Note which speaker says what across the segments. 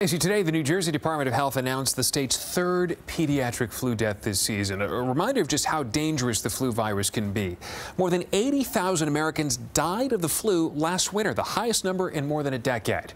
Speaker 1: Today, the New Jersey Department of Health announced the state's third pediatric flu death this season. A reminder of just how dangerous the flu virus can be. More than 80,000 Americans died of the flu last winter, the highest number in more than a decade.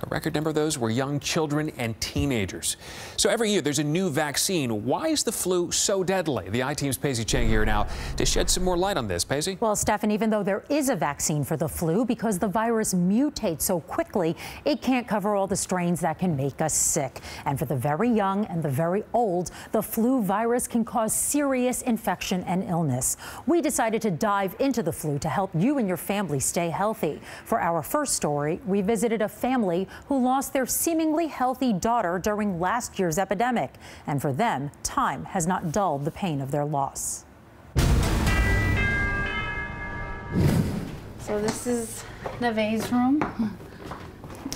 Speaker 1: A record number of those were young children and teenagers. So every year there's a new vaccine. Why is the flu so deadly? The I-Team's Pei-Sze Cheng here now to shed some more light on this. Pei-Sze?
Speaker 2: Well, Stefan, even though there is a vaccine for the flu, because the virus mutates so quickly, it can't cover all the strains that can make us sick. And for the very young and the very old, the flu virus can cause serious infection and illness. We decided to dive into the flu to help you and your family stay healthy. For our first story, we visited a family who lost their seemingly healthy daughter during last year's epidemic. And for them, time has not dulled the pain of their loss.
Speaker 3: So this is Neve's room.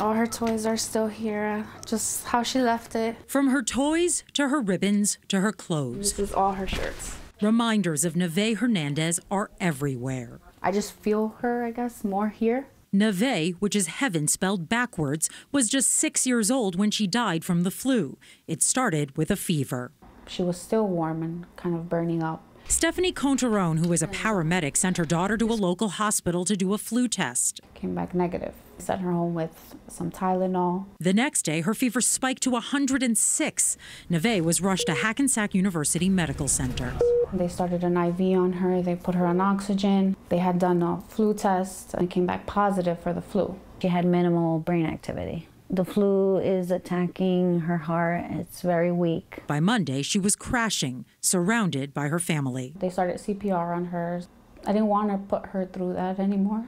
Speaker 3: All her toys are still here, just how she left it.
Speaker 4: From her toys to her ribbons to her clothes.
Speaker 3: This is all her shirts.
Speaker 4: Reminders of Neve Hernandez are everywhere.
Speaker 3: I just feel her, I guess, more here.
Speaker 4: Neve, which is heaven spelled backwards, was just 6 years old when she died from the flu. It started with a fever.
Speaker 3: She was still warm and kind of burning up.
Speaker 4: Stephanie CONTERON, who is a paramedic, sent her daughter to a local hospital to do a flu test.
Speaker 3: Came back negative. Sent her home with some Tylenol.
Speaker 4: The next day, her fever spiked to 106. Neve was rushed to Hackensack University Medical Center.
Speaker 3: They started an IV on her. They put her on oxygen. They had done a flu test and it came back positive for the flu.
Speaker 5: She had minimal brain activity. The flu is attacking her heart. It's very weak.
Speaker 4: By Monday, she was crashing, surrounded by her family.
Speaker 3: They started CPR on her. I didn't want to put her through that anymore.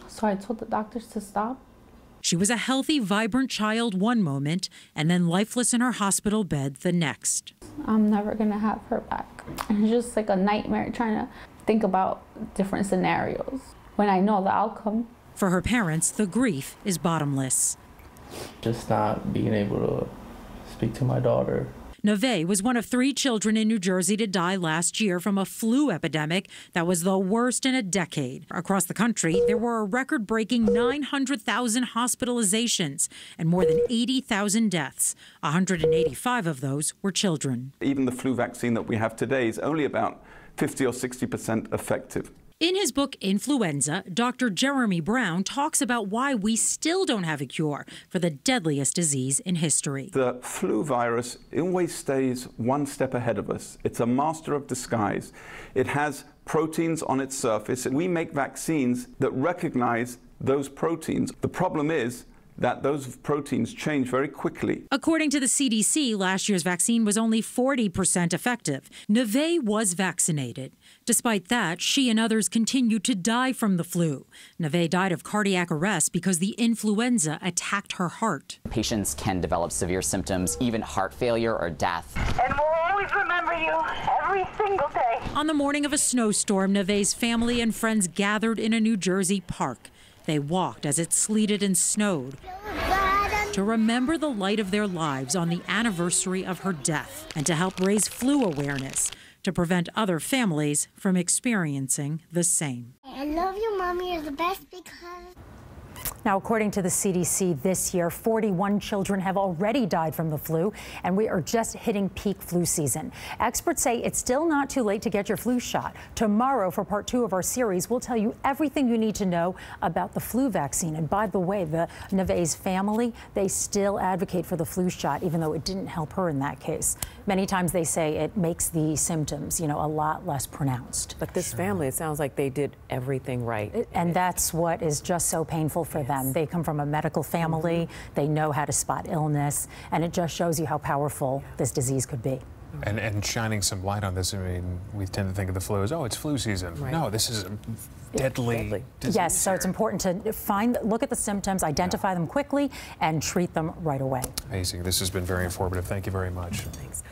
Speaker 3: So I told the doctors to stop.
Speaker 4: She was a healthy, vibrant child one moment, and then lifeless in her hospital bed the next.
Speaker 3: I'm never gonna have her back. It's just like a nightmare trying to think about different scenarios when I know the outcome.
Speaker 4: For her parents, the grief is bottomless.
Speaker 6: Just not being able to speak to my daughter.
Speaker 4: Neve was one of 3 children in New Jersey to die last year from a flu epidemic that was the worst in a decade. Across the country, there were a record-breaking 900,000 hospitalizations and more than 80,000 deaths. 185 of those were children.
Speaker 7: Even the flu vaccine that we have today is only about 50 or 60% effective.
Speaker 4: In his book, Influenza, Dr. Jeremy Brown talks about why we still don't have a cure for the deadliest disease in history.
Speaker 7: The flu virus always stays one step ahead of us. It's a master of disguise. It has proteins on its surface, and we make vaccines that recognize those proteins. The problem is that those proteins change very quickly.
Speaker 4: According to the CDC, last year's vaccine was only 40% effective. Neve was vaccinated. Despite that, she and others continued to die from the flu. Neve died of cardiac arrest because the influenza attacked her heart.
Speaker 8: Patients can develop severe symptoms, even heart failure or death.
Speaker 9: And we'll always remember you every single day.
Speaker 4: On the morning of a snowstorm, Neve's family and friends gathered in a New Jersey park. They walked as it sleeted and snowed to remember the light of their lives on the anniversary of her death and to help raise flu awareness to prevent other families from experiencing the same.
Speaker 10: I love you, Mommy. You're the best because...
Speaker 2: Now, according to the CDC, this year, 41 children have already died from the flu, and we are just hitting peak flu season. Experts say it's still not too late to get your flu shot. Tomorrow, for part 2 of our series, we'll tell you everything you need to know about the flu vaccine. And by the way, the Neve's family, they still advocate for the flu shot, even though it didn't help her in that case. Many times they say it makes the symptoms, a lot less pronounced.
Speaker 11: But this family, it sounds like they did everything right.
Speaker 2: And that's what is just so painful for them. They come from a medical family. They know how to spot illness, and it just shows you how powerful this disease could be.
Speaker 1: And shining some light on this, I mean, we tend to think of the flu as, oh, it's flu season. Right. No, this is a deadly disease.
Speaker 2: Yes, so it's important to look at the symptoms, identify them quickly, and treat them right away.
Speaker 1: Amazing. This has been very informative. Thank you very much.
Speaker 11: Thanks.